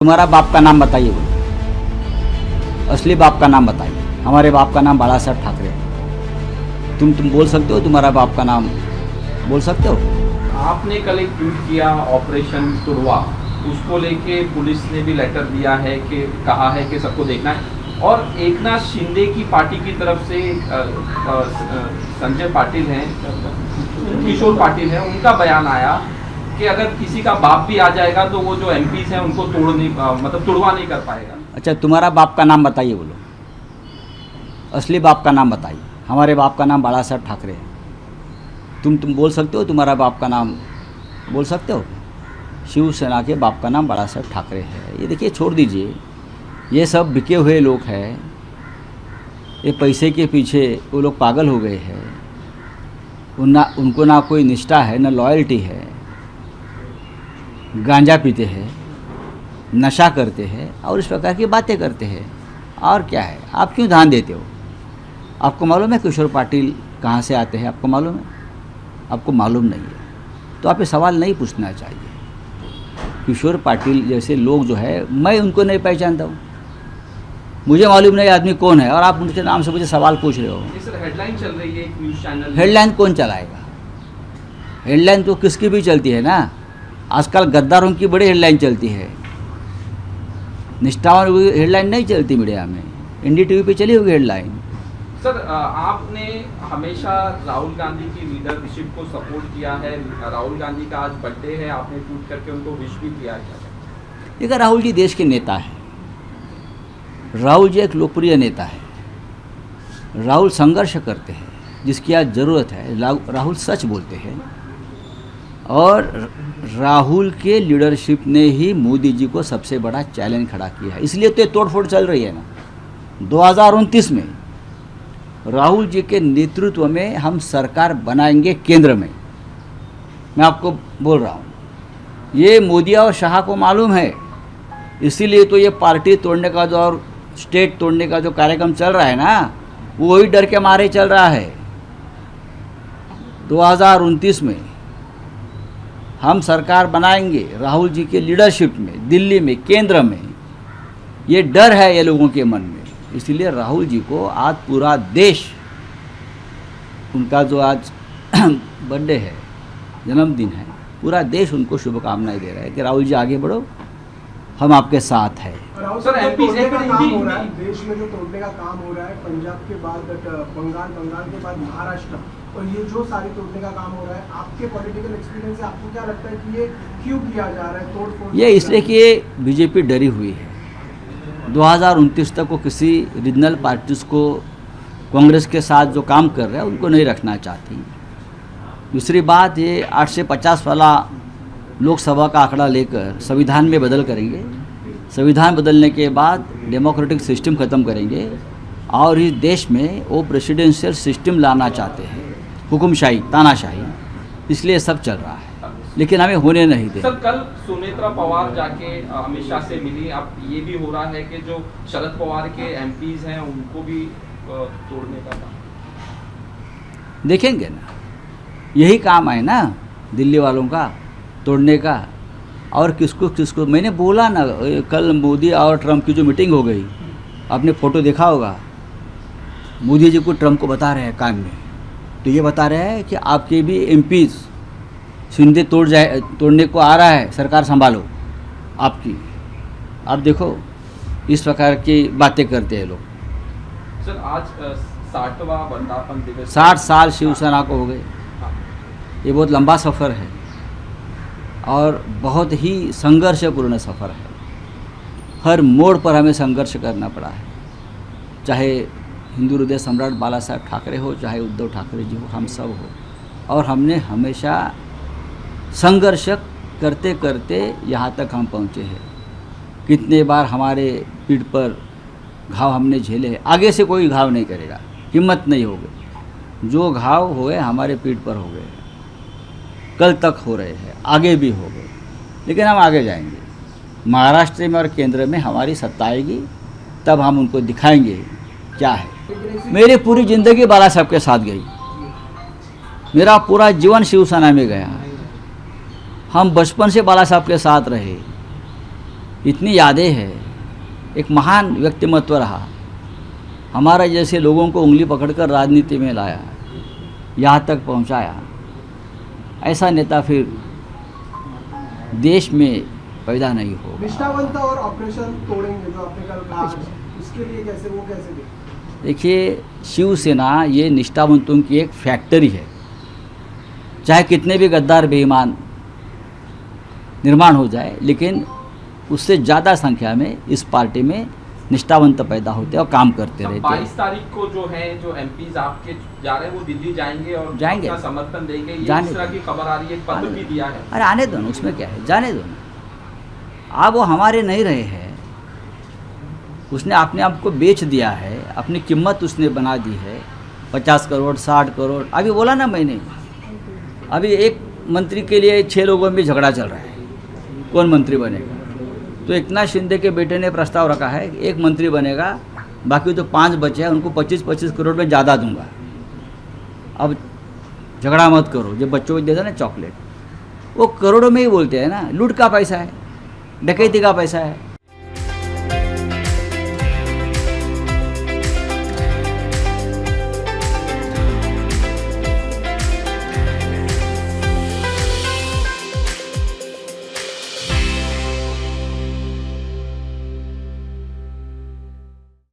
तुम्हारा बाप का नाम बताइए, बोलो असली बाप का नाम बताइए। हमारे बाप का नाम बाला साहब ठाकरे है। तुम बोल सकते हो तुम्हारा बाप का नाम बोल सकते हो? आपने कल एक ट्वीट किया ऑपरेशन तुड़वा, उसको लेके पुलिस ने भी लेटर दिया है कि कहा है कि सबको देखना है। और एकनाथ शिंदे की पार्टी की तरफ से संजय पाटिल हैं, किशोर पाटिल हैं, उनका बयान आया कि अगर किसी का बाप भी आ जाएगा तो वो जो एमपीज हैं उनको तुड़वा नहीं कर पाएगा। अच्छा, तुम्हारा बाप का नाम बताइए, बोलो असली बाप का नाम बताइए। हमारे बाप का नाम बाला साहब ठाकरे है। तुम बोल सकते हो तुम्हारा बाप का नाम बोल सकते हो? शिवसेना के बाप का नाम बाला साहब ठाकरे है। ये देखिए, छोड़ दीजिए, ये सब बिके हुए लोग हैं। ये पैसे के पीछे वो लोग पागल हो गए हैं। उनको ना कोई निष्ठा है, ना लॉयल्टी है। गांजा पीते हैं, नशा करते हैं और इस प्रकार की बातें करते हैं। और क्या है? आप क्यों ध्यान देते हो? आपको मालूम है किशोर पाटिल कहाँ से आते हैं? आपको मालूम है? आपको मालूम नहीं है तो आप ये सवाल नहीं पूछना चाहिए। किशोर पाटिल जैसे लोग जो है, मैं उनको नहीं पहचानता हूँ। मुझे मालूम नहीं आदमी कौन है और आप उनके नाम से मुझे सवाल पूछ रहे हो। सर, हेडलाइन चल रही है एक न्यूज़ चैनल। हेडलाइन कौन चलाएगा? हेडलाइन तो किसकी भी चलती है ना। आजकल गद्दारों की बड़ी हेडलाइन चलती है, निष्ठावान हेडलाइन नहीं चलती मीडिया में। NDTV पे चली होगी हेडलाइन। सर, आपने हमेशा राहुल गांधी की लीडरशिप को सपोर्ट किया है। राहुल गांधी का आज बर्थडे है, आपने ट्वीट करके उनको विश भी किया है। देखिए, राहुल जी देश के नेता है। राहुल जी एक लोकप्रिय नेता है। राहुल संघर्ष करते हैं, जिसकी आज ज़रूरत है। राहुल सच बोलते हैं और राहुल के लीडरशिप ने ही मोदी जी को सबसे बड़ा चैलेंज खड़ा किया है। इसलिए तो ये तोड़फोड़ चल रही है ना। 2029 में राहुल जी के नेतृत्व में हम सरकार बनाएंगे केंद्र में। मैं आपको बोल रहा हूँ, ये मोदी और शाह को मालूम है। इसीलिए तो ये पार्टी तोड़ने का जो और स्टेट तोड़ने का जो कार्यक्रम चल रहा है ना, वो वही डर के मारे चल रहा है। 2029 में हम सरकार बनाएंगे राहुल जी के लीडरशिप में, दिल्ली में, केंद्र में। ये डर है ये लोगों के मन में। इसलिए राहुल जी को आज पूरा देश, उनका जो आज बर्थडे है, जन्मदिन है, पूरा देश उनको शुभकामनाएं दे रहा है कि राहुल जी आगे बढ़ो, हम आपके साथ हैं। सर, एमपी से काम हो रहा है देश में, जो तोड़ने का काम हो रहा है, पंजाब के बाद बंगाल के बाद महाराष्ट्र, और ये जो सारे तोड़ने का काम हो रहा है, आपके पॉलिटिकल एक्सपीरियंस से आपको क्या लगता है कि ये क्यों किया जा रहा है तोड़फोड़? ये इसलिए कि ये बीजेपी डरी हुई है। 2029 तक वो किसी रीजनल पार्टीज को कांग्रेस के साथ जो काम कर रहे हैं उनको नहीं रखना चाहती। दूसरी बात, ये 8 से 50 वाला लोकसभा का आंकड़ा लेकर संविधान में बदल करेंगे। संविधान बदलने के बाद डेमोक्रेटिक सिस्टम ख़त्म करेंगे और इस देश में वो प्रेसिडेंशियल सिस्टम लाना चाहते हैं, हुकुमशाही, तानाशाही। इसलिए सब चल रहा है, लेकिन हमें होने नहीं दे। सर, कल सुनेत्रा पवार जाके अमित शाह से मिली। अब ये भी हो रहा है कि जो शरद पवार के एमपीज हैं उनको भी तोड़ने का काम देखेंगे ना। यही काम है ना दिल्ली वालों का, तोड़ने का। और किसको मैंने बोला ना, कल मोदी और ट्रंप की जो मीटिंग हो गई, आपने फ़ोटो देखा होगा। मोदी जी को ट्रंप को बता रहे हैं कान में, तो ये बता रहे हैं कि आपके भी एमपीज शिंदे तोड़ने को आ रहा है, सरकार संभालो आपकी। आप देखो, इस प्रकार की बातें करते हैं लोग। सर, आज 60वां वर्धापन दिवस, 60 साल शिवसेना को हो गए। ये बहुत लंबा सफ़र है और बहुत ही संघर्षपूर्ण सफ़र है। हर मोड़ पर हमें संघर्ष करना पड़ा है। चाहे हिंदू हृदय सम्राट बाला साहब ठाकरे हो, चाहे उद्धव ठाकरे जी हो, हम सब हो। और हमने हमेशा संघर्ष करते करते यहाँ तक हम पहुँचे हैं। कितने बार हमारे पीठ पर घाव हमने झेले हैं। आगे से कोई घाव नहीं करेगा, हिम्मत नहीं होगी। जो घाव हुए हमारे पीठ पर हो गए, कल तक हो रहे हैं, आगे भी हो गए, लेकिन हम आगे जाएंगे। महाराष्ट्र में और केंद्र में हमारी सत्ता आएगी, तब हम उनको दिखाएंगे क्या है। मेरी पूरी ज़िंदगी बाला साहब के साथ गई, मेरा पूरा जीवन शिवसेना में गया। हम बचपन से बाला साहब के साथ रहे। इतनी यादें हैं। एक महान व्यक्तिमत्व रहा, हमारा जैसे लोगों को उंगली पकड़कर राजनीति में लाया, यहाँ तक पहुँचाया। ऐसा नेता फिर देश में पैदा नहीं होगा। निष्ठावंत और ऑपरेशन तोड़ेंगे जो आपने कल कहा, उसके लिए कैसे देखते? देखिए, शिवसेना ये निष्ठावंतों की एक फैक्ट्री है। चाहे कितने भी गद्दार बेईमान निर्माण हो जाए, लेकिन उससे ज़्यादा संख्या में इस पार्टी में निष्ठावंत पैदा होते हैं और काम करते रहते हैं। 22 तारीख को जो है, जो एमपीज आपके जा रहे हैं वो दिल्ली जाएंगे और जाएंगे, अपना समर्थन देंगे, ये जाने इस तरह की खबर आ रही है, पत्र भी दिया है। अरे आने दो ना, उसमें क्या है, जाने दो ना। अब वो हमारे नहीं रहे हैं, उसने अपने आप को बेच दिया है, अपनी कीमत उसने बना दी है। 50 करोड़ 60 करोड़, अभी बोला ना मैंने, अभी एक मंत्री के लिए 6 लोगों में झगड़ा चल रहा है, कौन मंत्री बनेगा। तो एकनाथ शिंदे के बेटे ने प्रस्ताव रखा है, एक मंत्री बनेगा, बाकी तो 5 बचे हैं, उनको 25-25 करोड़ में ज़्यादा दूंगा। अब झगड़ा मत करो। जो बच्चों को देता ना चॉकलेट, वो करोड़ों में ही बोलते हैं ना, लूट का पैसा है, डकैती का पैसा है।